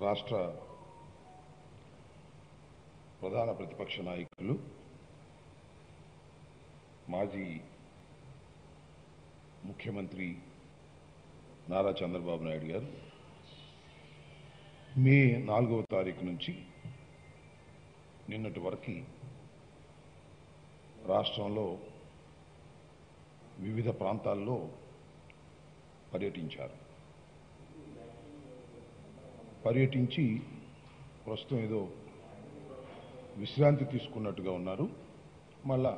రాష్ట్ర ప్రధాన ప్రతిపక్ష నాయకులు మాజీ ముఖ్యమంత్రి నారా చంద్రబాబు నాయుడు గారు మే 4వ తారీఖు నుంచి నిన్నటి వరకు రాష్ట్రంలో వివిధ ప్రాంతాల్లో పర్యటించి ప్రస్తుతం ఏదో విశ్రాంతి తీసుకున్నట్టుగా ఉన్నారు. మళ్ళా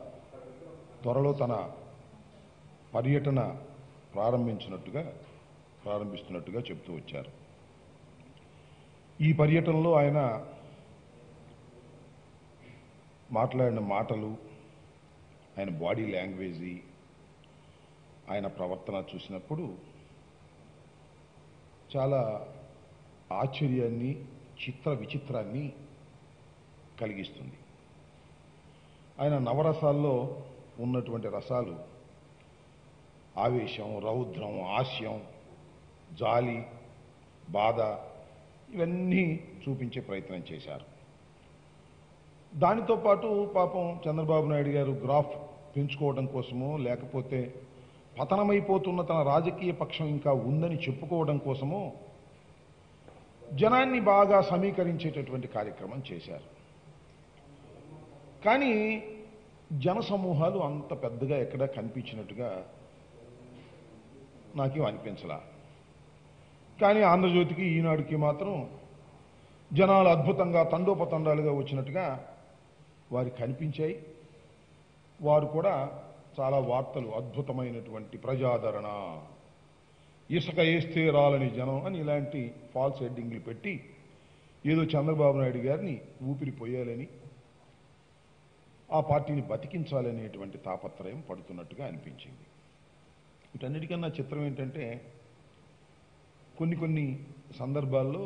త్వరలో తన పర్యటన ప్రారంభిస్తున్నట్టుగా చెప్తూ వచ్చారు. ఈ పర్యటనలో ఆయన మాట్లాడిన మాటలు, ఆయన బాడీ లాంగ్వేజ్, ఆయన ప్రవర్తన చూసినప్పుడు చాలా ఆశ్చర్యాన్ని, విచిత్రాన్ని కలిగిస్తుంది. ఆయన నవరసాల్లో ఉన్నటువంటి రసాలు ఆవేశం, రౌద్రం, హాస్యం, జాలి, బాధ ఇవన్నీ చూపించే ప్రయత్నం చేశారు. దానితో పాటు పాపం చంద్రబాబు నాయుడు గారు గ్రాఫ్ పెంచుకోవడం కోసమో లేకపోతే పతనమైపోతున్న తన రాజకీయ పక్షం ఇంకా ఉందని చెప్పుకోవడం కోసమో జనాన్ని బాగా సమీకరించేటటువంటి కార్యక్రమం చేశారు. కానీ జనసమూహాలు అంత పెద్దగా ఎక్కడా కనిపించినట్టుగా నాకేం అనిపించలా. కానీ ఆంధ్రజ్యోతికి, ఈనాడుకి మాత్రం జనాలు అద్భుతంగా తండోపతండాలుగా వచ్చినట్టుగా వారికి కనిపించాయి. వారు కూడా చాలా వార్తలు, అద్భుతమైనటువంటి ప్రజాదరణ, ఇసుక వేస్తే రాలని జనం అని ఇలాంటి ఫాల్స్ హెడ్డింగ్లు పెట్టి ఏదో చంద్రబాబు నాయుడు గారిని ఊపిరి పోయాలని, ఆ పార్టీని బతికించాలనేటువంటి తాపత్రయం పడుతున్నట్టుగా అనిపించింది. వీటన్నిటికన్నా చిత్రం ఏంటంటే కొన్ని సందర్భాల్లో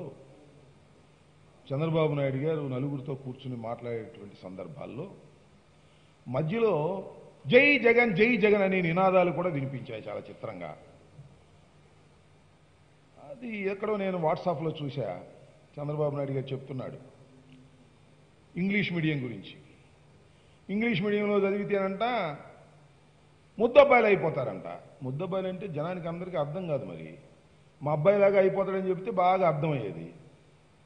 చంద్రబాబు నాయుడు గారు నలుగురితో కూర్చుని మాట్లాడేటువంటి సందర్భాల్లో మధ్యలో జై జగన్ జై జగన్ అనే నినాదాలు కూడా వినిపించాయి చాలా చిత్రంగా. అది ఎక్కడో నేను వాట్సాప్లో చూసా. చంద్రబాబు నాయుడు గారు చెప్తున్నాడు ఇంగ్లీష్ మీడియం గురించి. ఇంగ్లీష్ మీడియంలో చదివితేనంట ముద్దబ్బాయిలు అయిపోతారంట. ముద్దబ్బాయిలు అంటే జనానికి అందరికీ అర్థం కాదు. మరి మా అబ్బాయిలాగా అయిపోతాడని చెప్తే బాగా అర్థమయ్యేది.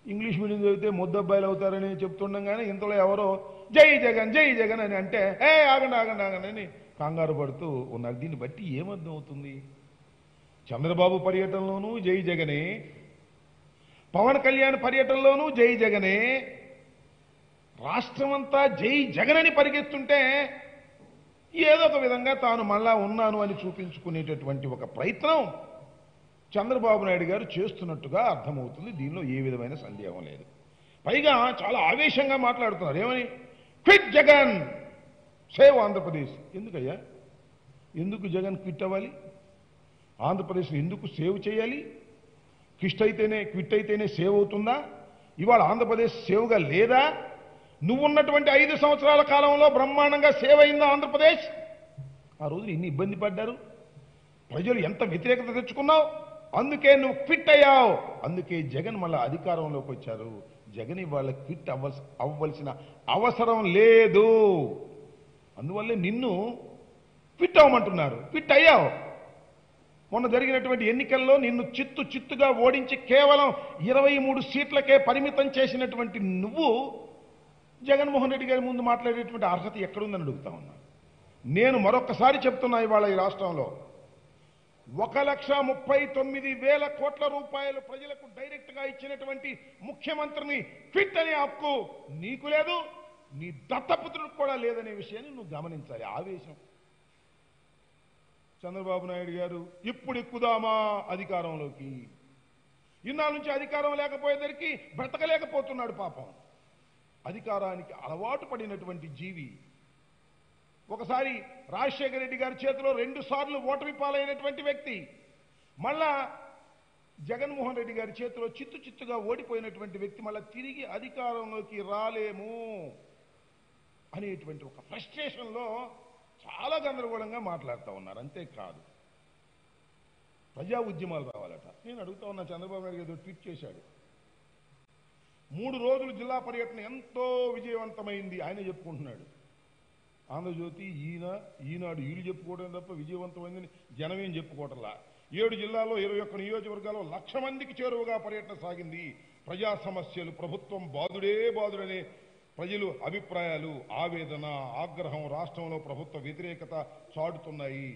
ఇంగ్లీష్ మీడియం చదివితే ముద్దబ్బాయిలు అవుతారని చెప్తుండగానే ఇంతలో ఎవరో జై జగన్ జై జగన్ అని అంటే ఆగండి అని కంగారు పడుతూ ఉన్నారు. దీన్ని బట్టి ఏమర్థం అవుతుంది? చంద్రబాబు పర్యటనలోనూ జై జగనే, పవన్ కళ్యాణ్ పర్యటనలోనూ జై జగనే, రాష్ట్రమంతా జై జగన్ అని పరిగెత్తుంటే ఏదో ఒక విధంగా తాను మళ్ళా ఉన్నాను అని చూపించుకునేటటువంటి ఒక ప్రయత్నం చంద్రబాబు నాయుడు గారు చేస్తున్నట్టుగా అర్థమవుతుంది. దీనిలో ఏ విధమైన సందేహం లేదు. పైగా చాలా ఆవేశంగా మాట్లాడుతున్నారు. ఏమని? Quit Jagan, save Andhra Pradesh. ఎందుకయ్యా? ఎందుకు జగన్ క్విట్ అవ్వాలి? ఆంధ్రప్రదేశ్ని ఎందుకు సేవ్ చేయాలి? క్విట్ అయితేనే సేవ్ అవుతుందా? ఇవాళ ఆంధ్రప్రదేశ్ సేవ్గా లేదా? నువ్వున్నటువంటి 5 సంవత్సరాల కాలంలో బ్రహ్మాండంగా సేవ్ అయిందా ఆంధ్రప్రదేశ్? ఆ రోజులు ఎన్ని ఇబ్బంది పడ్డారు, ప్రజలు ఎంత వ్యతిరేకత తెచ్చుకున్నావు, అందుకే నువ్వు క్విట్ అయ్యావు. అందుకే జగన్ మళ్ళీ అధికారంలోకి వచ్చారు. జగన్ ఇవాళ క్విట్ అవ్వాల్సిన అవసరం లేదు. అందువల్లే నిన్ను క్విట్ అవ్వమంటున్నారు. క్విట్ అయ్యావు. మొన్న జరిగినటువంటి ఎన్నికల్లో నిన్ను చిత్తుగా ఓడించి కేవలం 23 సీట్లకే పరిమితం చేసినటువంటి నువ్వు జగన్మోహన్ రెడ్డి గారి ముందు మాట్లాడేటువంటి అర్హత ఎక్కడుందని అడుగుతా ఉన్నా. నేను మరొకసారి చెప్తున్నా, ఇవాళ ఈ రాష్ట్రంలో 1,39,000 కోట్ల రూపాయలు ప్రజలకు డైరెక్ట్ గా ఇచ్చినటువంటి ముఖ్యమంత్రిని క్విట్ అనే హక్కు నీకు లేదు, నీ దత్తపుత్రుడికి కూడా లేదనే విషయాన్ని నువ్వు గమనించాలి. ఆవేశం. చంద్రబాబు నాయుడు గారు ఇప్పుడు ఎక్కుదామా అధికారంలోకి? ఇన్నాళ్ళ నుంచి అధికారం లేకపోయేసరికి బ్రతకలేకపోతున్నాడు పాపం. అధికారానికి అలవాటు పడినటువంటి జీవి. ఒకసారి రాజశేఖర రెడ్డి గారి చేతిలో 2 సార్లు ఓటమి పాలైనటువంటి వ్యక్తి, మళ్ళా జగన్మోహన్ రెడ్డి గారి చేతిలో చిత్తుగా ఓడిపోయినటువంటి వ్యక్తి మళ్ళా తిరిగి అధికారంలోకి రాలేము అనేటువంటి ఒక ఫ్రస్ట్రేషన్లో చాలా గందరగోళంగా మాట్లాడుతూ ఉన్నారు. అంతేకాదు, ప్రజా ఉద్యమాలు రావాలట. నేను అడుగుతా ఉన్నా, చంద్రబాబు నాయుడు గారు ట్వీట్ చేశాడు, 3 రోజులు జిల్లా పర్యటన ఎంతో విజయవంతమైంది ఆయన చెప్పుకుంటున్నాడు. ఆంధ్రజ్యోతి, ఈనాడు వీళ్ళు చెప్పుకోవడం తప్ప విజయవంతమైందని జనమేం చెప్పుకోవటంలా. 7 జిల్లాల్లో 21 నియోజకవర్గాల్లో 1,00,000 మందికి చేరువగా పర్యటన సాగింది. ప్రజా సమస్యలు, ప్రభుత్వం బాదుడనే ప్రజలు అభిప్రాయాలు, ఆవేదన, ఆగ్రహం రాష్ట్రంలో ప్రభుత్వ వ్యతిరేకత చాటుతున్నాయి.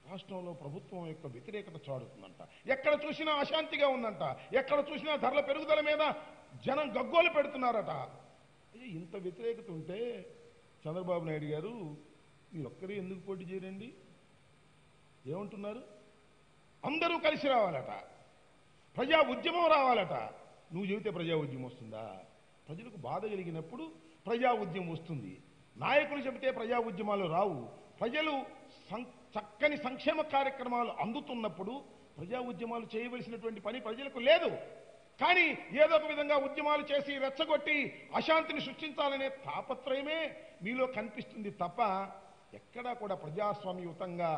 రాష్ట్రంలో ప్రభుత్వం యొక్క వ్యతిరేకత చాడుతుందంట. ఎక్కడ చూసినా అశాంతిగా ఉందంట. ఎక్కడ చూసినా ధరల పెరుగుదల మీద జనం గగ్గోలు పెడుతున్నారట. ఇంత వ్యతిరేకత ఉంటే చంద్రబాబు నాయుడు గారు మీరు ఒక్కరే ఎందుకు పోటీ చేయరండి? ఏమంటున్నారు? అందరూ కలిసి రావాలట, ప్రజా ఉద్యమం రావాలట. నువ్వు చెబితే ప్రజా ఉద్యమం వస్తుందా? ప్రజలకు బాధ కలిగినప్పుడు ప్రజా ఉద్యమం వస్తుంది. నాయకులు చెబితే ప్రజా ఉద్యమాలు రావు. ప్రజలు చక్కని సంక్షేమ కార్యక్రమాలు అందుతున్నప్పుడు ప్రజా ఉద్యమాలు చేయవలసినటువంటి పని ప్రజలకు లేదు. కానీ ఏదో ఒక విధంగా ఉద్యమాలు చేసి రెచ్చగొట్టి అశాంతిని సృష్టించాలనే తాపత్రయమే మీలో కనిపిస్తుంది తప్ప ఎక్కడా కూడా ప్రజాస్వామ్యయుతంగా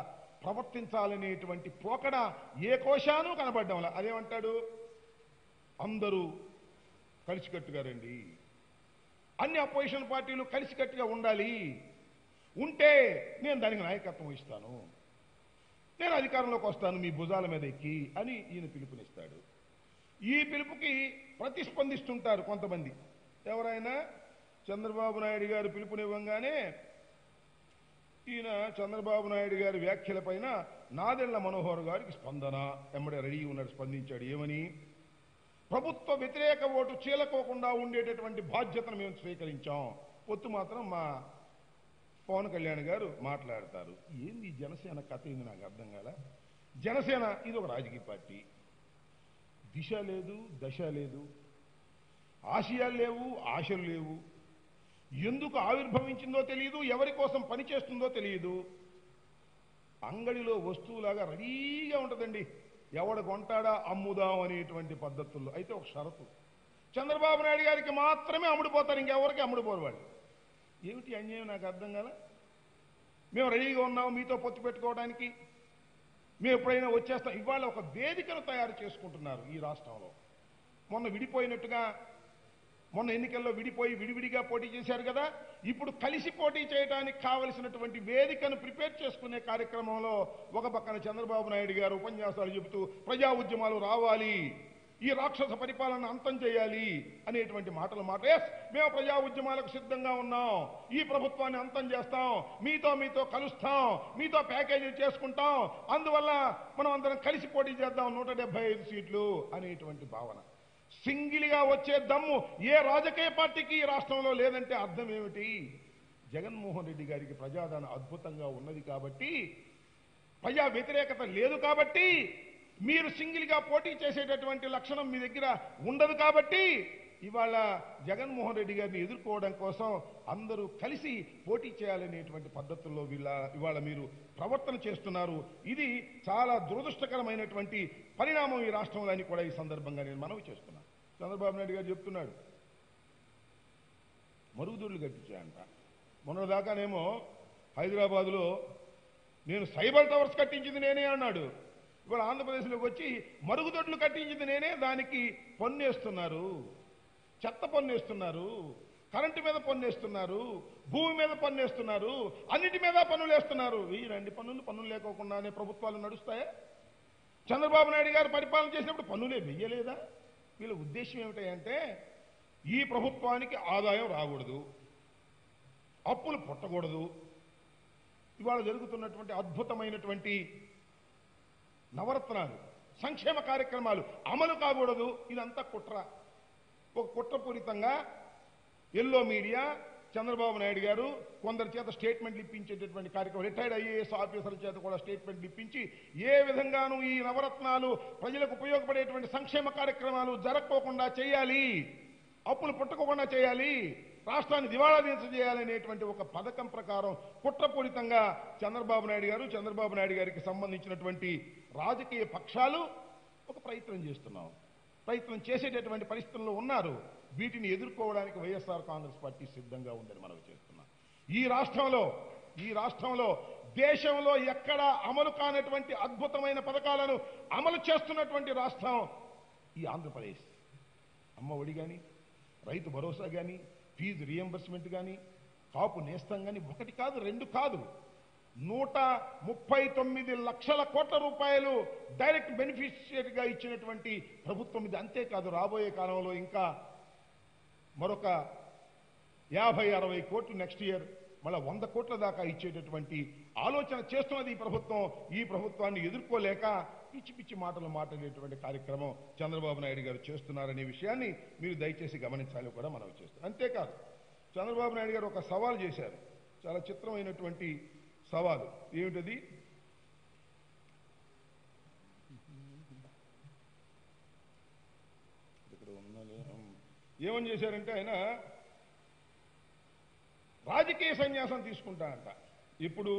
ప్రవర్తించాలనేటువంటి పోకడ ఏ కోశానూ కనబడ్డంలా. అదేమంటాడు? అందరూ కలిసికట్టుగా రండి, అన్ని అపోజిషన్ పార్టీలు కలిసికట్టుగా ఉండాలి, ఉంటే నేను దానికి నాయకత్వం ఇస్తాను, నేను అధికారంలోకి వస్తాను మీ భుజాల మీద ఎక్కి అని ఈయన పిలుపునిస్తాడు. ఈ పిలుపుకి ప్రతిస్పందిస్తుంటారు కొంతమంది. ఎవరైనా చంద్రబాబు నాయుడు గారు పిలుపునివ్వంగానే ఈయన చంద్రబాబు నాయుడు గారి వ్యాఖ్యల పైన నాదెళ్ల మనోహర్ గారికి స్పందన ఎమ్మడే రెడీ ఉన్నాడు, స్పందించాడు. ఏమని? ప్రభుత్వ వ్యతిరేక ఓటు చీలకోకుండా ఉండేటటువంటి బాధ్యతను మేము స్వీకరించాం. పొత్తు మాత్రం మా పవన్ కళ్యాణ్ గారు మాట్లాడతారు. ఏంది జనసేన కథ? ఏంది నాకు అర్థం కాల. జనసేన ఇది ఒక రాజకీయ పార్టీ. దిశ లేదు, దశ లేదు, ఆశయాలు లేవు, ఆశలు లేవు. ఎందుకు ఆవిర్భవించిందో తెలియదు, ఎవరి కోసం పనిచేస్తుందో తెలియదు. అంగడిలో వస్తువులాగా రెడీగా ఉంటుందండి. ఎవడు కొంటాడా అమ్ముదాం అనేటువంటి పద్ధతుల్లో. అయితే ఒక షరతు, చంద్రబాబు నాయుడు గారికి మాత్రమే అమ్ముడుపోతారు, ఇంకెవరికి అమ్ముడుపోరు వాళ్ళు. ఏమిటి అన్యాయం? నాకు అర్థం కాల. మేము రెడీగా ఉన్నాం మీతో పొత్తు పెట్టుకోవడానికి, మేము ఎప్పుడైనా వచ్చేస్తాం. ఇవాళ ఒక వేదికను తయారు చేసుకుంటున్నారు ఈ రాష్ట్రంలో. మొన్న విడిపోయినట్టుగా, మొన్న ఎన్నికల్లో విడిపోయి విడివిడిగా పోటీ చేశారు కదా, ఇప్పుడు కలిసి పోటీ చేయడానికి కావలసినటువంటి వేదికను ప్రిపేర్ చేసుకునే కార్యక్రమంలో ఒక పక్కన చంద్రబాబు నాయుడు గారు ఉపన్యాసాలు చెబుతూ ప్రజా ఉద్యమాలు రావాలి, ఈ రాక్షస పరిపాలన అంతం చేయాలి అనేటువంటి మాటలు మేము ప్రజా ఉద్యమాలకు సిద్ధంగా ఉన్నాం, ఈ ప్రభుత్వాన్ని అంతం చేస్తాం, మీతో కలుస్తాం, మీతో ప్యాకేజీ చేసుకుంటాం, అందువల్ల మనం అందరం కలిసి పోటీ చేద్దాం 175 సీట్లు అనేటువంటి భావన. సింగిల్గా వచ్చే దమ్ము ఏ రాజకీయ పార్టీకి ఈ రాష్ట్రంలో లేదంటే అర్థం ఏమిటి? జగన్మోహన్ రెడ్డి గారికి ప్రజాదరణ అద్భుతంగా ఉన్నది కాబట్టి, ప్రజా వ్యతిరేకత లేదు కాబట్టి, మీరు సింగిల్గా పోటీ చేసేటటువంటి లక్షణం మీ దగ్గర ఉండదు కాబట్టి ఇవాళ జగన్మోహన్ రెడ్డి గారిని ఎదుర్కోవడం కోసం అందరూ కలిసి పోటీ చేయాలనేటువంటి పద్ధతుల్లో ఇవాళ మీరు ప్రవర్తన చేస్తున్నారు. ఇది చాలా దురదృష్టకరమైనటువంటి పరిణామం ఈ రాష్ట్రంలో అని కూడా ఈ సందర్భంగా నేను మనవి చేస్తున్నాను. చంద్రబాబు నాయుడు గారు చెప్తున్నాడు మరుగుదొడ్లు కట్టించాయంట. మొన్నదాకానేమో హైదరాబాదులో నేను సైబర్ టవర్స్ కట్టించింది నేనే అన్నాడు. ఇవాళ ఆంధ్రప్రదేశ్లోకి వచ్చి మరుగుదొడ్లు కట్టించింది నేనే, దానికి పన్నేస్తున్నారు, చెత్త పన్నేస్తున్నారు, కరెంటు మీద పన్నేస్తున్నారు, భూమి మీద పన్నేస్తున్నారు, అన్నిటి మీద పన్నులు వేస్తున్నారు. వీరండి పన్నులు లేకోకుండానే ప్రభుత్వాలు నడుస్తాయా? చంద్రబాబు నాయుడు గారు పరిపాలన చేసినప్పుడు పన్నులే వెయ్యలేదా? వీళ్ళ ఉద్దేశం ఏమిటంటే ఈ ప్రభుత్వానికి ఆదాయం రాకూడదు, అప్పులు పుట్టకూడదు, ఇవాళ జరుగుతున్నటువంటి అద్భుతమైనటువంటి నవరత్నాలు సంక్షేమ కార్యక్రమాలు అమలు కాకూడదు. ఇదంతా కుట్ర. ఒక కుట్రపూరితంగా ఎల్లో మీడియా, చంద్రబాబు నాయుడు గారు కొందరి చేత స్టేట్మెంట్లు ఇప్పించేటటువంటి కార్యక్రమం, రిటైర్డ్ ఐఏఎస్ ఆఫీసర్ల చేత కూడా స్టేట్మెంట్లు ఇప్పించి ఏ విధంగానూ ఈ నవరత్నాలు ప్రజలకు ఉపయోగపడేటువంటి సంక్షేమ కార్యక్రమాలు జరగకోకుండా చేయాలి, అప్పులు పుట్టకోకుండా చేయాలి, రాష్ట్రాన్ని దివాళా చేయాలనేటువంటి ఒక పథకం ప్రకారం కుట్రపూరితంగా చంద్రబాబు నాయుడు గారికి సంబంధించినటువంటి రాజకీయ పక్షాలు ఒక ప్రయత్నం చేసేటటువంటి పరిస్థితుల్లో ఉన్నారు. వీటిని ఎదుర్కోవడానికి వైఎస్ఆర్ కాంగ్రెస్ పార్టీ సిద్ధంగా ఉందని మనం చేస్తున్నాం. ఈ రాష్ట్రంలో దేశంలో ఎక్కడా అమలు కానటువంటి అద్భుతమైన పథకాలను అమలు చేస్తున్నటువంటి రాష్ట్రం ఈ ఆంధ్రప్రదేశ్. అమ్మ ఒడి కానీ, రైతు భరోసా కానీ, ఫీజు రియంబర్స్మెంట్ కానీ, కాపు నేస్తం కానీ, ఒకటి కాదు రెండు కాదు, 139 లక్షల కోట్ల రూపాయలు డైరెక్ట్ బెనిఫిషియరీగా ఇచ్చినటువంటి ప్రభుత్వం ఇది. అంతేకాదు రాబోయే కాలంలో ఇంకా మరొక 50-60 కోట్లు నెక్స్ట్ ఇయర్, మళ్ళీ 100 కోట్ల దాకా ఇచ్చేటటువంటి ఆలోచన చేస్తున్నది ఈ ప్రభుత్వం. ఈ ప్రభుత్వాన్ని ఎదుర్కోలేక పిచ్చి పిచ్చి మాటలు మాట్లాడేటువంటి కార్యక్రమం చంద్రబాబు నాయుడు గారు చేస్తున్నారనే విషయాన్ని మీరు దయచేసి గమనించాలి కూడా మనం చేస్తాం. అంతేకాదు చంద్రబాబు నాయుడు గారు ఒక సవాల్ చేశారు, చాలా చిత్రమైనటువంటి సవాలు. ఏమిటది? ఇక్కడ ఏమని చేశారంటే ఆయన రాజకీయ సన్యాసం తీసుకుంటానంట. ఇప్పుడు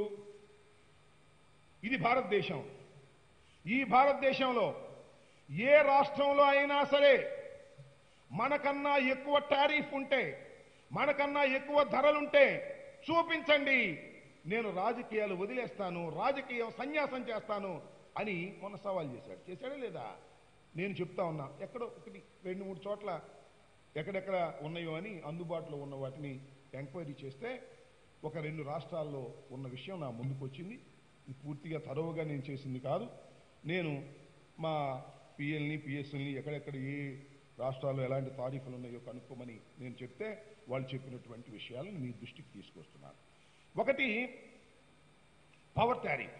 ఇది భారతదేశం, ఈ భారతదేశంలో ఏ రాష్ట్రంలో అయినా సరే మనకన్నా ఎక్కువ టారిఫ్ ఉంటే, మనకన్నా ఎక్కువ ధరలుంటే చూపించండి, నేను రాజకీయాలు వదిలేస్తాను, రాజకీయం సన్యాసం చేస్తాను అని మొన్న సవాల్ చేశాడు. చేశాడా లేదా? నేను చెప్తా ఉన్నా, ఎక్కడో ఒకటి 2-3 చోట్ల ఎక్కడెక్కడ ఉన్నాయో అని అందుబాటులో ఉన్న వాటిని ఎంక్వైరీ చేస్తే ఒక 2 రాష్ట్రాల్లో ఉన్న విషయం నా ముందుకు వచ్చింది. ఇది పూర్తిగా తరోవుగా నేను చేసింది కాదు. నేను మా పిఎల్ని పిఎస్ఎల్ని ఎక్కడెక్కడ ఏ రాష్ట్రాల్లో ఎలాంటి తారీఫులు ఉన్నాయో కనుక్కోమని నేను చెప్తే వాళ్ళు చెప్పినటువంటి విషయాలను మీ దృష్టికి తీసుకొస్తున్నాను. ఒకటి పవర్ టారిఫ్.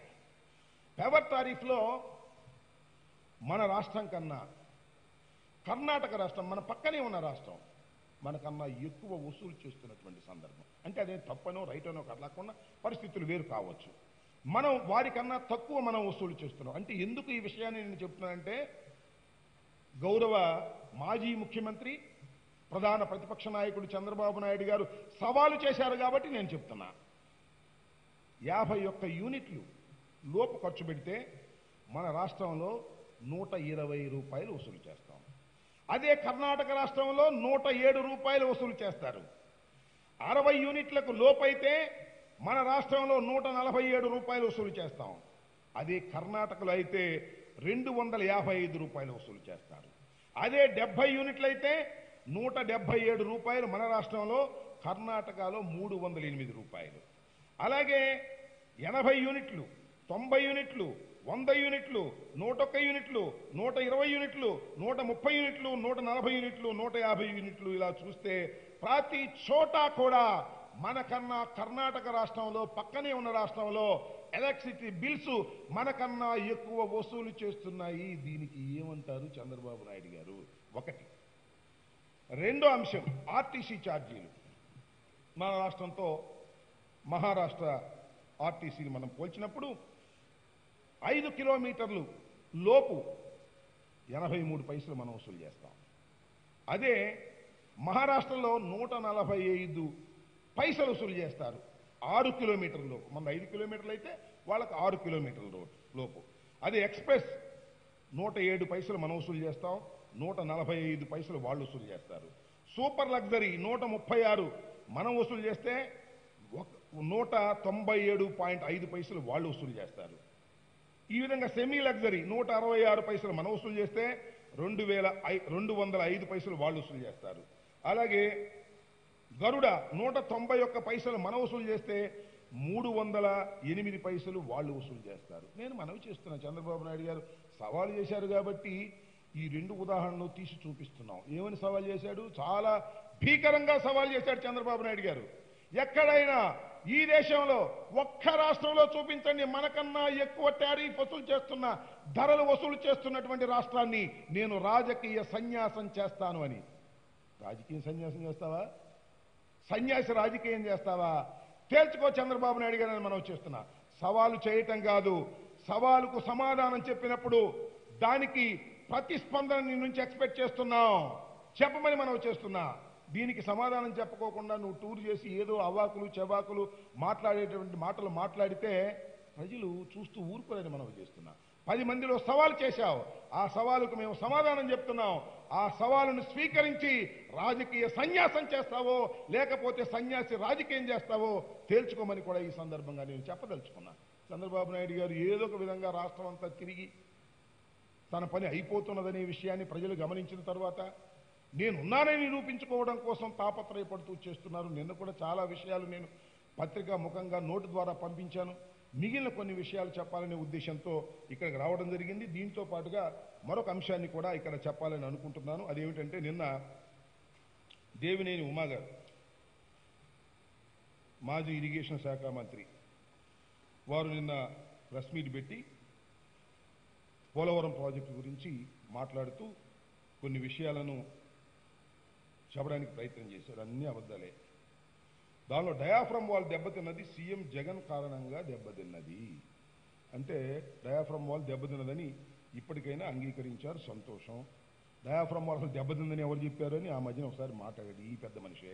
పవర్ టారిఫ్లో మన రాష్ట్రం కన్నా కర్ణాటక రాష్ట్రం, మన పక్కనే ఉన్న రాష్ట్రం, మనకన్నా ఎక్కువ వసూలు చేస్తున్నటువంటి సందర్భం. అంటే అదే తప్పనో రైటనో కదలకుండా పరిస్థితులు వేరు కావచ్చు. మనం వారికన్నా తక్కువ మనం వసూలు చేస్తున్నాం. అంటే ఎందుకు ఈ విషయాన్ని నేను చెప్తున్నానంటే, గౌరవ మాజీ ముఖ్యమంత్రి ప్రధాన ప్రతిపక్ష నాయకుడు చంద్రబాబు నాయుడు గారు సవాలు చేశారు కాబట్టి నేను చెప్తున్నా. 51 యూనిట్లు లోపు ఖర్చు పెడితే మన రాష్ట్రంలో 120 రూపాయలు వసూలు చేస్తాం. అదే కర్ణాటక రాష్ట్రంలో 107 రూపాయలు వసూలు చేస్తారు. 60 యూనిట్లకు లోపైతే మన రాష్ట్రంలో 147 రూపాయలు వసూలు చేస్తాం. అదే కర్ణాటకలో అయితే 255 రూపాయలు వసూలు చేస్తారు. అదే 70 యూనిట్లు అయితే 177 రూపాయలు మన రాష్ట్రంలో, కర్ణాటకలో 308 రూపాయలు. అలాగే 80 యూనిట్లు, 90 యూనిట్లు, 100 యూనిట్లు, 101 యూనిట్లు, 120 యూనిట్లు, 130 యూనిట్లు, 140 యూనిట్లు, 150 యూనిట్లు, ఇలా చూస్తే ప్రతి చోట కూడా మనకన్నా కర్ణాటక రాష్ట్రంలో, పక్కనే ఉన్న రాష్ట్రంలో ఎలక్ట్రిసిటీ బిల్స్ మనకన్నా ఎక్కువ వసూలు చేస్తున్నాయి. దీనికి ఏమంటారు చంద్రబాబు నాయుడు గారు? ఒకటి. రెండో అంశం ఆర్టీసీ ఛార్జీలు. మన రాష్ట్రంతో మహారాష్ట్ర ఆర్టీసీని మనం పోల్చినప్పుడు 5 కిలోమీటర్లు లోపు 83 పైసలు మనం వసూలు చేస్తాం. అదే మహారాష్ట్రలో 145 పైసలు వసూలు చేస్తారు 6 కిలోమీటర్ల లోపు. మన 5 కిలోమీటర్లు అయితే వాళ్ళకి 6 కిలోమీటర్ల లోపు. అదే ఎక్స్ప్రెస్ 107 పైసలు మనం వసూలు చేస్తాం, 145 పైసలు వాళ్ళు వసూలు చేస్తారు. సూపర్ లగ్జరీ 136 మనం వసూలు చేస్తే 197.5 పైసలు వాళ్ళు వసూలు చేస్తారు. ఈ విధంగా సెమీ లగ్జరీ 166 పైసలు మనం వసూలు చేస్తే 2,205 పైసలు వాళ్ళు వసూలు చేస్తారు. అలాగే గరుడ 191 పైసలు మనం వసూలు చేస్తే 308 పైసలు వాళ్ళు వసూలు చేస్తారు. నేను మనవి చేస్తున్నా, చంద్రబాబు నాయుడు గారు సవాలు చేశారు కాబట్టి ఈ 2 ఉదాహరణలు తీసి చూపిస్తున్నాం. ఏమని సవాల్ చేశాడు? చాలా భీకరంగా సవాల్ చేశాడు చంద్రబాబు నాయుడు గారు. ఎక్కడైనా ఈ దేశంలో ఒక్క రాష్ట్రంలో చూపించండి మనకన్నా ఎక్కువ టారిఫ్ వసూలు చేస్తున్న, ధరలు వసూలు చేస్తున్నటువంటి రాష్ట్రాన్ని నేను రాజకీయ సన్యాసం చేస్తాను అని. రాజకీయ సన్యాసం చేస్తావా? సన్యాసి రాజకీయం చేస్తావా? తేల్చుకో చంద్రబాబు నాయుడు గారిని మనం చేస్తున్నా. సవాలు చేయటం కాదు, సవాలుకు సమాధానం చెప్పినప్పుడు దానికి ప్రతిస్పందన నీ నుంచి ఎక్స్పెక్ట్ చేస్తున్నాం, చెప్పమని మనం చేస్తున్నా. దీనికి సమాధానం చెప్పుకోకుండా నువ్వు టూర్ చేసి ఏదో అవాకులు చెవాకులు మాట్లాడేటువంటి మాటలు మాట్లాడితే ప్రజలు చూస్తూ ఊరుకోలేని మనం చేస్తున్నా. 10 మందిలో సవాల్ చేశావు, ఆ సవాలుకు మేము సమాధానం చెప్తున్నాం. ఆ సవాలును స్వీకరించి రాజకీయ సన్యాసం చేస్తావో లేకపోతే సన్యాసి రాజకీయం చేస్తావో తేల్చుకోమని కూడా ఈ సందర్భంగా నేను చెప్పదలుచుకున్నా. చంద్రబాబు నాయుడు గారు ఏదో ఒక విధంగా రాష్ట్రం అంతా తిరిగి తన పని అయిపోతున్నదనే విషయాన్ని ప్రజలు గమనించిన తర్వాత నేనున్నానని నిరూపించుకోవడం కోసం తాపత్రయపడుతూ చేస్తున్నారు. నిన్న కూడా చాలా విషయాలు నేను పత్రికా ముఖంగా నోటు ద్వారా పంపించాను. మిగిలిన కొన్ని విషయాలు చెప్పాలనే ఉద్దేశంతో ఇక్కడికి రావడం జరిగింది. దీంతో పాటుగా మరొక అంశాన్ని కూడా ఇక్కడ చెప్పాలని అనుకుంటున్నాను. అదేమిటంటే, నిన్న దేవినేని ఉమా గారు, మాజీ ఇరిగేషన్ శాఖ మంత్రి, వారు నిన్న ప్రెస్ మీట్ పెట్టి పోలవరం ప్రాజెక్టు గురించి మాట్లాడుతూ కొన్ని విషయాలను చెప్పడానికి ప్రయత్నం చేశారు. అన్ని అబద్ధాలే. దానిలో డయాఫ్రమ్ వాల్ దెబ్బతిన్నది సీఎం జగన్ కారణంగా దెబ్బతిన్నది అంటే, డయాఫ్రమ్ వాల్ దెబ్బతిన్నదని ఇప్పటికైనా అంగీకరించారు, సంతోషం. డయాఫ్రమ్ వాల్ అసలు దెబ్బతిందని ఎవరు చెప్పారని ఆ మధ్యన ఒకసారి మాట్లాడాడు ఈ పెద్ద మనిషే.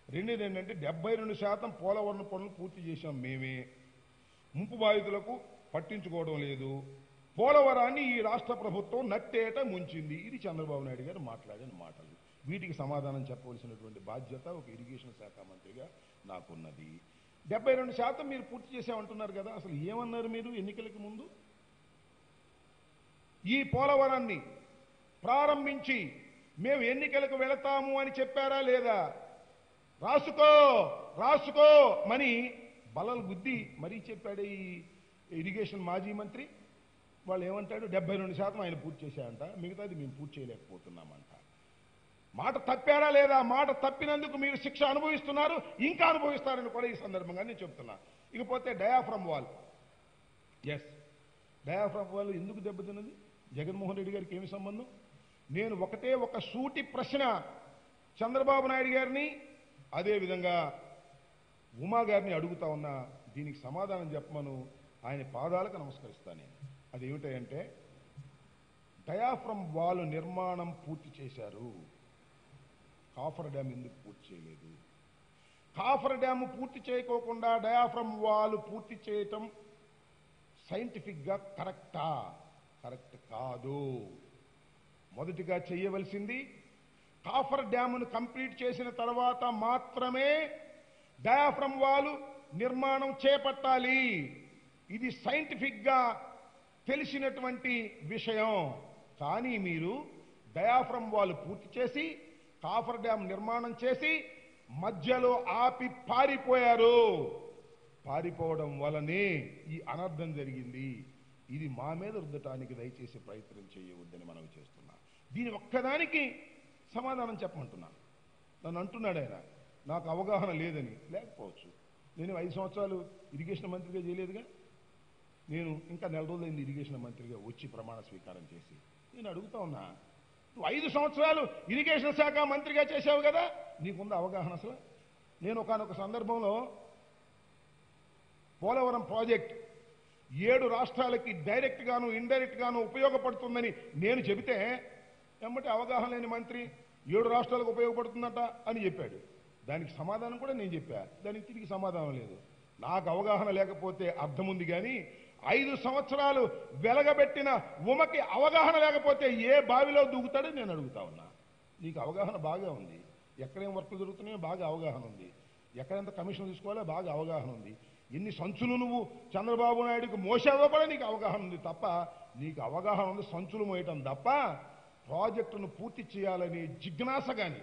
రెండేది ఏంటంటే, 72% పోలవరం పనులు పూర్తి చేశాం మేమే, ముంపు బాధితులకు పట్టించుకోవడం లేదు, పోలవరాన్ని ఈ రాష్ట్ర ప్రభుత్వం నట్టేట ముంచింది. ఇది చంద్రబాబు నాయుడు గారు మాట్లాడిన మాటలు. వీటికి సమాధానం చెప్పవలసినటువంటి బాధ్యత ఒక ఇరిగేషన్ శాఖ మంత్రిగా నాకున్నది. 72% మీరు పూర్తి చేసామంటున్నారు కదా, అసలు ఏమన్నారు మీరు ఎన్నికలకు ముందు? ఈ పోలవరాన్ని ప్రారంభించి మేము ఎన్నికలకు వెళతాము అని చెప్పారా లేదా? రాసుకో రాసుకో మని బలలు గుద్ది మరీ చెప్పాడు ఈ ఇరిగేషన్ మాజీ మంత్రి. వాళ్ళు ఏమంటాడు, 72% ఆయన పూర్తి చేశారంట, మిగతాది మేము పూర్తి చేయలేకపోతున్నామంట. మాట తప్పారా లేదా? మాట తప్పినందుకు మీరు శిక్ష అనుభవిస్తున్నారు, ఇంకా అనుభవిస్తారని కూడా ఈ సందర్భంగా నేను చెప్తున్నా. ఇకపోతే diaphragm wall. Yes, diaphragm wall ఎందుకు దెబ్బతిన్నది? జగన్మోహన్ రెడ్డి గారికి ఏమి సంబంధం? నేను ఒకటే ఒక సూటి ప్రశ్న చంద్రబాబు నాయుడు గారిని, అదేవిధంగా ఉమా గారిని అడుగుతా ఉన్నా. దీనికి సమాధానం చెప్పమను ఆయన పాదాలకు నమస్కరిస్తాను నేను. అదేమిటంటే, డయాఫ్రమ్ వాల్ నిర్మాణం పూర్తి చేశారు, కాఫర్ డ్యామ్ ఎందుకు పూర్తి చేయలేదు? కాఫర్ డ్యామ్ పూర్తి చేయకోకుండా డయాఫ్రమ్ వాల్ పూర్తి చేయటం సైంటిఫిక్గా కరెక్టా? కరెక్ట్ కాదు. మొదటిగా చేయవలసింది కాఫర్ డ్యామ్ను కంప్లీట్ చేసిన తర్వాత మాత్రమే డయాఫ్రమ్ వాల్ నిర్మాణం చేపట్టాలి. ఇది సైంటిఫిక్గా తెలిసినటువంటి విషయం. కానీ మీరు డయాఫ్రమ్ వాల్ పూర్తి చేసి కాఫర్ డ్యామ్ నిర్మాణం చేసి మధ్యలో ఆపి పారిపోయారు. పారిపోవడం వలనే ఈ అనర్థం జరిగింది. ఇది మా మీద రుద్దటానికి దయచేసి ప్రయత్నం చేయవద్దని మనవి చేస్తున్నా. దీని ఒక్కదానికి సమాధానం చెప్పమంటున్నా. నన్ను అంటున్నాడు ఆయన, నాకు అవగాహన లేదని. లేకపోవచ్చు, నేను 5 సంవత్సరాలు ఇరిగేషన్ మంత్రిగా చేయలేదుగా. నేను ఇంకా నెల రోజులైంది ఇరిగేషన్ మంత్రిగా వచ్చి ప్రమాణ స్వీకారం చేసి. నేను అడుగుతా ఉన్నా, నువ్వు 5 సంవత్సరాలు ఇరిగేషన్ శాఖ మంత్రిగా చేసావు కదా, నీకుందా అవగాహన అసలు? నేను ఒకానొక సందర్భంలో పోలవరం ప్రాజెక్ట్ 7 రాష్ట్రాలకి డైరెక్ట్ గాను ఇండైరెక్ట్ గాను ఉపయోగపడుతుందని నేను చెబితే, ఏమంటే అవగాహన లేని మంత్రి 7 రాష్ట్రాలకు ఉపయోగపడుతుందట అని చెప్పాడు. దానికి సమాధానం కూడా నేను చెప్పా, దానికి తిరిగి సమాధానం లేదు. నాకు అవగాహన లేకపోతే అర్థం ఉంది, కానీ 5 సంవత్సరాలు వెలగబెట్టిన ఉమకి అవగాహన లేకపోతే ఏ బావిలో దూకుతాడో నేను అడుగుతా ఉన్నా. నీకు అవగాహన బాగా ఉంది, ఎక్కడేం వర్కులు జరుగుతున్నాయో బాగా అవగాహన ఉంది, ఎక్కడెంత కమిషన్ తీసుకోవాలో బాగా అవగాహన ఉంది, ఎన్ని సంచులు నువ్వు చంద్రబాబు నాయుడుకి మోసావో కూడా నీకు అవగాహన ఉంది. తప్ప నీకు అవగాహన ఉంది సంచులు మోయటం తప్ప ప్రాజెక్టును పూర్తి చేయాలనే జిజ్ఞాస కానీ,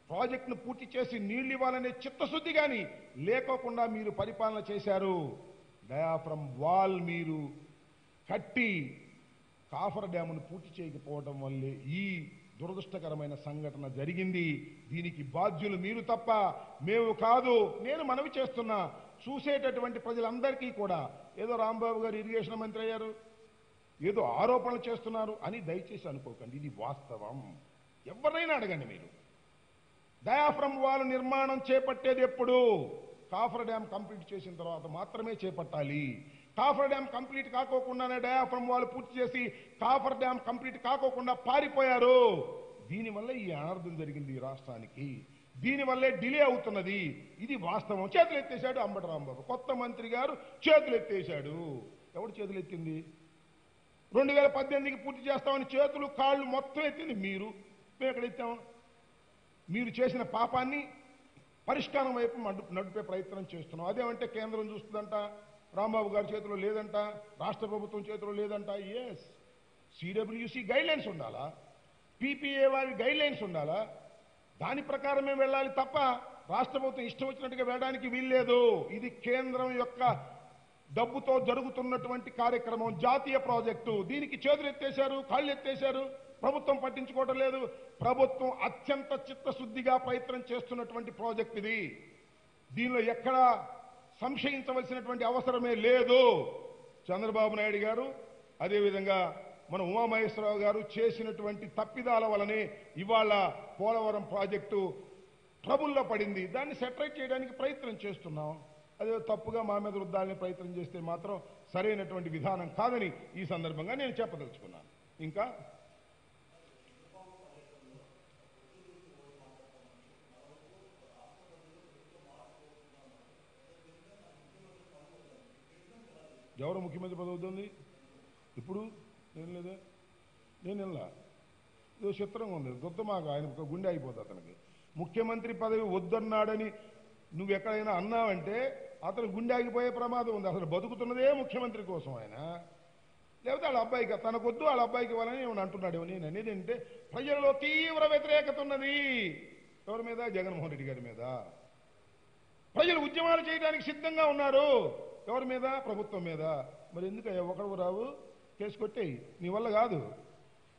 ప్రాజెక్టును పూర్తి చేసి నీళ్లు ఇవ్వాలనే చిత్తశుద్ధి కానీ లేకోకుండా మీరు పరిపాలన చేశారు. డయాఫ్రమ్ వాల్ మీరు కట్టి కాఫర్ డ్యామును పూర్తి చేయకపోవడం వల్లే ఈ దురదృష్టకరమైన సంఘటన జరిగింది. దీనికి బాధ్యులు మీరు తప్ప మేము కాదు. నేను మనవి చేస్తున్నా, చూసేటటువంటి ప్రజలందరికీ కూడా, ఏదో రాంబాబు గారు ఇరిగేషన్ మంత్రి అయ్యారు, ఏదో ఆరోపణలు చేస్తున్నారు అని దయచేసి అనుకోకండి. ఇది వాస్తవం. ఎవరైనా అడగండి మీరు. డయాఫ్రమ్ వాల్ నిర్మాణం చేపట్టేది ఎప్పుడు? కాఫర్ డ్యామ్ కంప్లీట్ చేసిన తర్వాత మాత్రమే చేపట్టాలి. కాఫర్ డ్యామ్ కంప్లీట్ కాకోకుండానే డయాఫ్రమ్ వాల్ పూర్తి చేసి కాఫర్ డ్యామ్ కంప్లీట్ కాకోకుండా పారిపోయారు. దీనివల్ల ఈ అనర్థం జరిగింది ఈ రాష్ట్రానికి. దీనివల్లే డిలే అవుతున్నది. ఇది వాస్తవం. చేతులు ఎత్తేశాడు అంబటి రాంబాబు, కొత్త మంత్రి గారు చేతులు ఎత్తేశాడు. ఎవడు చేతులు ఎత్తింది? 2018కి పూర్తి చేస్తామని చేతులు కాళ్ళు మొత్తం ఎత్తింది మీరు. మేము ఎక్కడ ఎత్తాం? మీరు చేసిన పాపాన్ని పరిష్కారం వైపు నడిపే ప్రయత్నం చేస్తున్నాం. అదేమంటే కేంద్రం చూస్తుందంట, రాంబాబు గారి చేతిలో లేదంట, రాష్ట్ర ప్రభుత్వం చేతిలో లేదంట. ఎస్, సిడబ్ల్యూసి గైడ్లైన్స్ ఉండాలా? పీపీఏ వారి గైడ్ లైన్స్ ఉండాలా, దాని ప్రకారమే వెళ్ళాలి తప్ప రాష్ట్ర ప్రభుత్వం ఇష్టం వచ్చినట్టుగా వెళ్ళడానికి వీల్లేదు. ఇది కేంద్రం యొక్క డబ్బుతో జరుగుతున్నటువంటి కార్యక్రమం, జాతీయ ప్రాజెక్టు. దీనికి చేతులు ఎత్తేశారు, కాళ్ళు ఎత్తేశారు, ప్రభుత్వం పట్టించుకోవడం లేదు. ప్రభుత్వం అత్యంత చిత్తశుద్ధిగా ప్రయత్నం చేస్తున్నటువంటి ప్రాజెక్ట్ ఇది. దీనిలో ఎక్కడా సంశయించవలసినటువంటి అవసరమే లేదు. చంద్రబాబు నాయుడు గారు, అదేవిధంగా మన ఉమామహేశ్వరరావు గారు చేసినటువంటి తప్పిదాల వలనే ఇవాళ పోలవరం ప్రాజెక్టు ట్రబుల్లో పడింది. దాన్ని సెటరేట్ చేయడానికి ప్రయత్నం చేస్తున్నాం. అదే తప్పుగా మా మీద రుద్దాలని ప్రయత్నం చేస్తే మాత్రం సరైనటువంటి విధానం కాదని ఈ సందర్భంగా నేను చెప్పదలుచుకున్నాను. ఇంకా ఎవరు ముఖ్యమంత్రి పదవి అవుతుంది ఇప్పుడు? నేను లేదా, నేను ఇలా ఏదో చిత్రంగా ఉంది. దుద్దమాక ఆయన ఒక గుండె అయిపోతుంది అతనికి. ముఖ్యమంత్రి పదవి వద్దన్నాడని నువ్వు ఎక్కడైనా అన్నావంటే అతను గుండె ఆగిపోయే ప్రమాదం ఉంది. అసలు బతుకుతున్నదే ముఖ్యమంత్రి కోసం ఆయన. లేకపోతే వాళ్ళ అబ్బాయికి తనకొద్దు వాళ్ళ అబ్బాయికి ఇవ్వాలని ఏమని అంటున్నాడు. నేను అనేది ఏంటంటే ప్రజల్లో తీవ్ర వ్యతిరేకత ఉన్నది. ఎవరి మీద? జగన్మోహన్ రెడ్డి గారి మీద. ప్రజలు ఉద్యమాలు చేయడానికి సిద్ధంగా ఉన్నారు. ఎవరి మీద? ప్రభుత్వం మీద. మరి ఎందుకు ఒకడు రావు కేసు కొట్టేయి, నీ వల్ల కాదు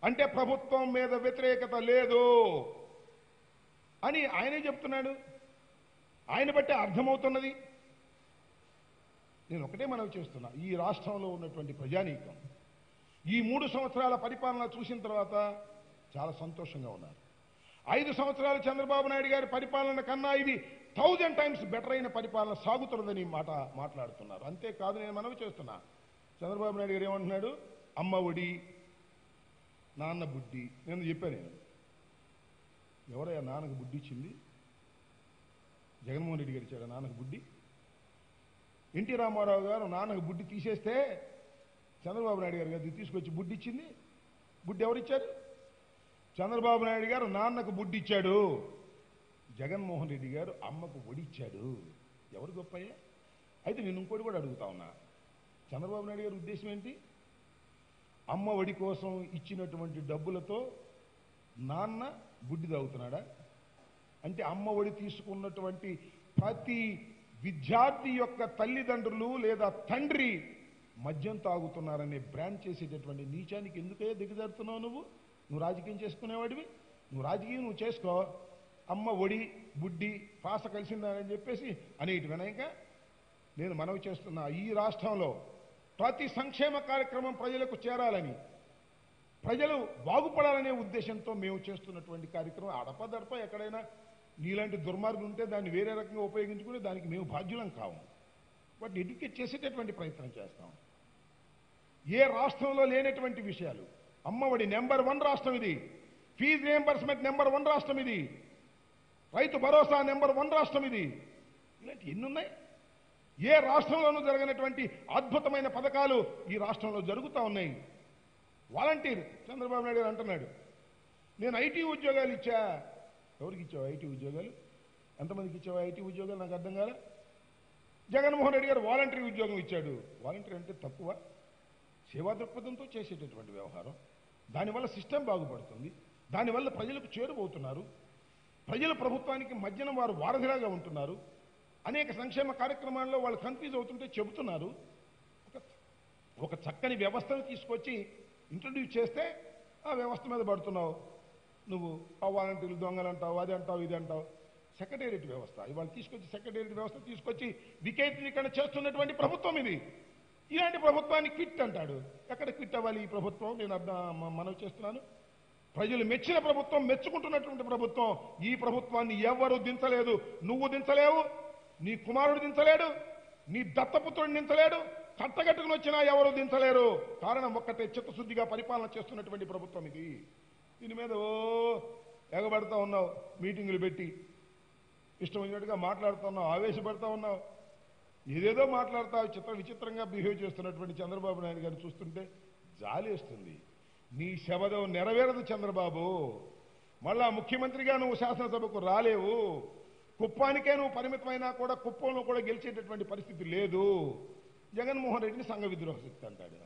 అంటే ప్రభుత్వం మీద వ్యతిరేకత లేదు అని ఆయనే చెప్తున్నాడు. ఆయన బట్టే అర్థమవుతున్నది. నేను ఒకటే మనవి చేస్తున్నా, ఈ రాష్ట్రంలో ఉన్నటువంటి ప్రజానీకం ఈ 3 సంవత్సరాల పరిపాలన చూసిన తర్వాత చాలా సంతోషంగా ఉన్నారు. 5 సంవత్సరాలు చంద్రబాబు నాయుడు గారి పరిపాలన కన్నా ఇది 1000 టైమ్స్ బెటర్ అయిన పరిపాలన సాగుతున్నదని మాట్లాడుతున్నారు. అంతేకాదు, నేను మనవి చేస్తున్నా, చంద్రబాబు నాయుడు గారు ఏమంటున్నాడు? అమ్మ ఒడి, నాన్న బుడ్డి. నేను చెప్పాను, ఎవరయ్యా నాన్నకు బుడ్డి ఇచ్చింది? జగన్మోహన్ రెడ్డి గారు ఇచ్చాడు నాన్నకు బుడ్డి. ఎన్టీ రామారావు గారు నాన్నకు బుడ్డి తీసేస్తే చంద్రబాబు నాయుడు గారు గారు తీసుకొచ్చి బుడ్డి ఇచ్చింది. బుడ్డి ఎవరిచ్చారు? చంద్రబాబు నాయుడు గారు నాన్నకు బుడ్డి ఇచ్చాడు, జగన్మోహన్ రెడ్డి గారు అమ్మకు ఒడిచ్చాడు. ఎవరు గొప్పయ్యా? అయితే నేను ఇంకోటి కూడా అడుగుతా ఉన్నా, చంద్రబాబు నాయుడు గారి ఉద్దేశం ఏంటి? అమ్మ ఒడి కోసం ఇచ్చినటువంటి డబ్బులతో నాన్న బుడ్డి తాగుతున్నాడా? అంటే అమ్మ ఒడి తీసుకున్నటువంటి ప్రతి విద్యార్థి యొక్క తల్లిదండ్రులు లేదా తండ్రి మద్యం తాగుతున్నారనే బ్రాండ్ చేసేటటువంటి నీచానికి ఎందుకే దిగజారుతున్నావు? నువ్వు రాజకీయం చేసుకునేవాడివి. నువ్వు రాజకీయం నువ్వు చేసుకో. అమ్మ ఒడి బుడ్డి పాస కలిసిందని చెప్పేసి అనేటి వినాయక నేను మనవి చేస్తున్నా, ఈ రాష్ట్రంలో ప్రతి సంక్షేమ కార్యక్రమం ప్రజలకు చేరాలని, ప్రజలు బాగుపడాలనే ఉద్దేశంతో మేము చేస్తున్నటువంటి కార్యక్రమం. అడపదడప ఎక్కడైనా నీలాంటి దుర్మార్గులు ఉంటే దాన్ని వేరే రకంగా ఉపయోగించుకుని దానికి మేము బాధ్యులం కాము. వాటిని ఎడ్యుకేట్ చేసేటటువంటి ప్రయత్నం చేస్తాం. ఏ రాష్ట్రంలో లేనటువంటి విషయాలు. అమ్మఒడి నెంబర్ 1 రాష్ట్రం ఇది. ఫీజు రియంబర్స్మెంట్ నెంబర్ 1 రాష్ట్రం ఇది. రైతు భరోసా నెంబర్ 1 రాష్ట్రం ఇది. ఇలాంటి ఎన్ని ఉన్నాయి? ఏ రాష్ట్రంలోనూ జరగనటువంటి అద్భుతమైన పథకాలు ఈ రాష్ట్రంలో జరుగుతూ ఉన్నాయి. వాలంటీర్ చంద్రబాబు నాయుడు గారు అంటున్నాడు, నేను ఐటీ ఉద్యోగాలు ఇచ్చా. ఎవరికి ఇచ్చావు ఐటీ ఉద్యోగాలు? ఎంతమందికి ఇచ్చావు ఐటీ ఉద్యోగాలు? నాకు అర్థం కాలే. జగన్మోహన్ రెడ్డి గారు వాలంటరీ ఉద్యోగం ఇచ్చాడు. వాలంటరీ అంటే తక్కువ? సేవా దృక్పథంతో చేసేటటువంటి వ్యవహారం. దానివల్ల సిస్టమ్ బాగుపడుతుంది. దానివల్ల ప్రజలకు చేరువవుతున్నారు. ప్రజల ప్రభుత్వానికి మధ్యన వారు వారధిలాగా ఉంటున్నారు. అనేక సంక్షేమ కార్యక్రమాల్లో వాళ్ళు కన్ఫ్యూజ్ అవుతుంటే చెబుతున్నారు. ఒక చక్కని వ్యవస్థను తీసుకొచ్చి ఇంట్రడ్యూస్ చేస్తే ఆ వ్యవస్థ మీద పడుతున్నావు నువ్వు. ఆ వాలంటీర్లు దొంగలు అంటావు, అది అంటావు, ఇది అంటావు. సెక్రటేరియట్ వ్యవస్థ ఇవాళ తీసుకొచ్చి సెక్రటేరియట్ వ్యవస్థ తీసుకొచ్చి వికేంద్రీకరణ చేస్తున్నటువంటి ప్రభుత్వం ఇది. ఇలాంటి ప్రభుత్వాన్ని క్విట్ అంటాడు. ఎక్కడ క్విట్ అవ్వాలి ఈ ప్రభుత్వం? నేను మనవి చేస్తున్నాను, ప్రజలు మెచ్చిన ప్రభుత్వం, మెచ్చుకుంటున్నటువంటి ప్రభుత్వం. ఈ ప్రభుత్వాన్ని ఎవరు దించలేదు. నువ్వు దించలేవు, నీ కుమారుడు దించలేడు, నీ దత్తపుత్రుడు దించలేడు, కట్టగట్టుకుని వచ్చినా ఎవరు దించలేరు. కారణం ఒక్కటే, చిత్తశుద్ధిగా పరిపాలన చేస్తున్నటువంటి ప్రభుత్వం ఇది. దీని మీద ఎగబడతా ఉన్నావు, మీటింగులు పెట్టి ఇష్టం వచ్చినట్టుగా మాట్లాడుతున్నావు, ఆవేశపడతా ఉన్నావు, ఏదేదో మాట్లాడతావు. విచిత్రంగా బిహేవ్ చేస్తున్నటువంటి చంద్రబాబు నాయుడు గారిని చూస్తుంటే జాలేస్తుంది. నీ శబదం నెరవేరదు చంద్రబాబు. మళ్ళా ముఖ్యమంత్రిగా నువ్వు శాసనసభకు రాలేవు. కుప్పానికే నువ్వు పరిమితమైనా కూడా కుప్పంలో కూడా గెలిచేటటువంటి పరిస్థితి లేదు. జగన్మోహన్ రెడ్డిని సంఘ విద్రోహ శక్తి అంటాడు.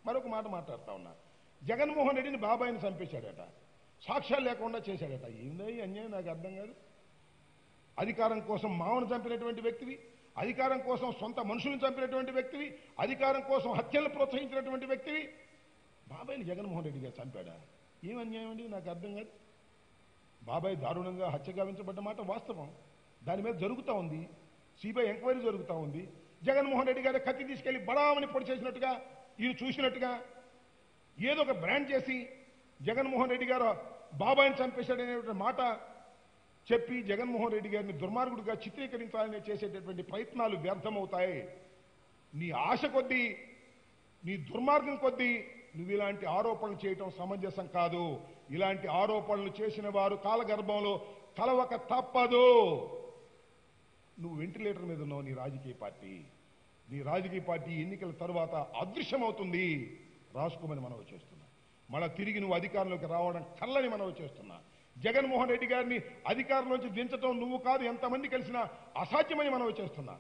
మరొక మాట మాట్లాడుతా ఉన్నా, జగన్మోహన్ రెడ్డిని బాబాయిని చంపేశాడట. సాక్ష్యాలు లేకుండా చేశాడట. ఏందో ఈ అన్యాయం, నాకు అర్థం కాదు. అధికారం కోసం మామను చంపినటువంటి వ్యక్తివి, అధికారం కోసం సొంత మనుషులను చంపినటువంటి వ్యక్తివి, అధికారం కోసం హత్యలు ప్రోత్సహించినటువంటి వ్యక్తివి బాబాయ్ని జగన్మోహన్ రెడ్డి గారు చంపాడా? ఏం అన్యాయం అండి, నాకు అర్థం కాదు. బాబాయ్ దారుణంగా హత్య గావించబడ్డ మాట వాస్తవం. దాని మీద జరుగుతూ ఉంది, సిబిఐ ఎంక్వైరీ జరుగుతూ ఉంది. జగన్మోహన్ రెడ్డి గారు కత్తి తీసుకెళ్లి బడామని పొడి చేసినట్టుగా, ఈయన చూసినట్టుగా ఏదో ఒక బ్రాండ్ చేసి జగన్మోహన్ రెడ్డి గారు బాబాయ్ని చంపేశాడనే మాట చెప్పి జగన్మోహన్ రెడ్డి గారిని దుర్మార్గుడిగా చిత్రీకరించాలని చేసేటటువంటి ప్రయత్నాలు వ్యర్థమవుతాయి. నీ ఆశ కొద్దీ, నీ దుర్మార్గం కొద్దీ నువ్వు ఇలాంటి ఆరోపణలు చేయటం సమంజసం కాదు. ఇలాంటి ఆరోపణలు చేసిన వారు కాలగర్భంలో కలవక తప్పదు. నువ్వు వెంటిలేటర్ మీద ఉన్నావు. నీ రాజకీయ పార్టీ ఎన్నికల తర్వాత అదృశ్యమవుతుంది. రాసుకోమని మనవి చేస్తున్నా. మళ్ళా తిరిగి నువ్వు అధికారంలోకి రావడం కల్లని మనవి చేస్తున్నా. జగన్మోహన్ రెడ్డి గారిని అధికారంలోంచి దించడం నువ్వు కాదు, ఎంతమంది కలిసినా అసాధ్యమని మనవి చేస్తున్నా.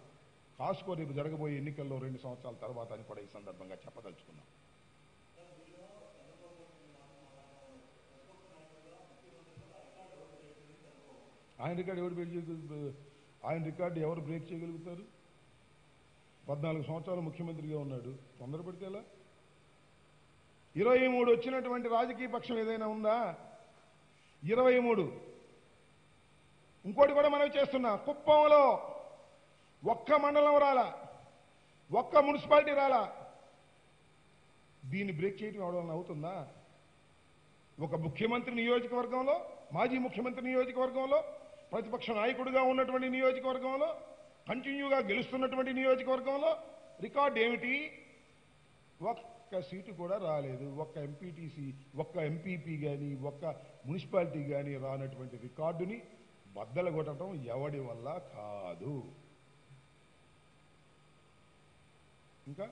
కాసుకో, రేపు జరగబోయే ఎన్నికల్లో 2 సంవత్సరాల తర్వాత అని కూడా ఈ సందర్భంగా చెప్పదలుచుకున్నా. ఆయన రికార్డు ఎవరు బ్రేక్ చేయగలుగుతారు? 14 సంవత్సరాలు ముఖ్యమంత్రిగా ఉన్నాడు. తొందరపడితే ఎలా? 23 వచ్చినటువంటి రాజకీయ పక్షం ఏదైనా ఉందా? 23. ఇంకోటి కూడా మనం చేస్తున్నా. కుప్పంలో ఒక్క మండలం రాలా, ఒక్క మున్సిపాలిటీ రాలా. దీన్ని బ్రేక్ చేయడం ఎవడన్నా అవుతుందా? ఒక ముఖ్యమంత్రి నియోజకవర్గంలో, మాజీ ముఖ్యమంత్రి నియోజకవర్గంలో, ప్రతిపక్ష నాయకుడిగా ఉన్నటువంటి నియోజకవర్గంలో, కంటిన్యూగా గెలుస్తున్నటువంటి నియోజకవర్గంలో రికార్డు ఏమిటి? ఒక్క సీటు కూడా రాలేదు. ఒక్క ఎంపీటీసీ, ఒక్క ఎంపీపీ కానీ, ఒక్క మున్సిపాలిటీ కానీ రానటువంటి రికార్డుని బద్దలు కొట్టడం ఎవడి వల్ల కాదు. ఇంకా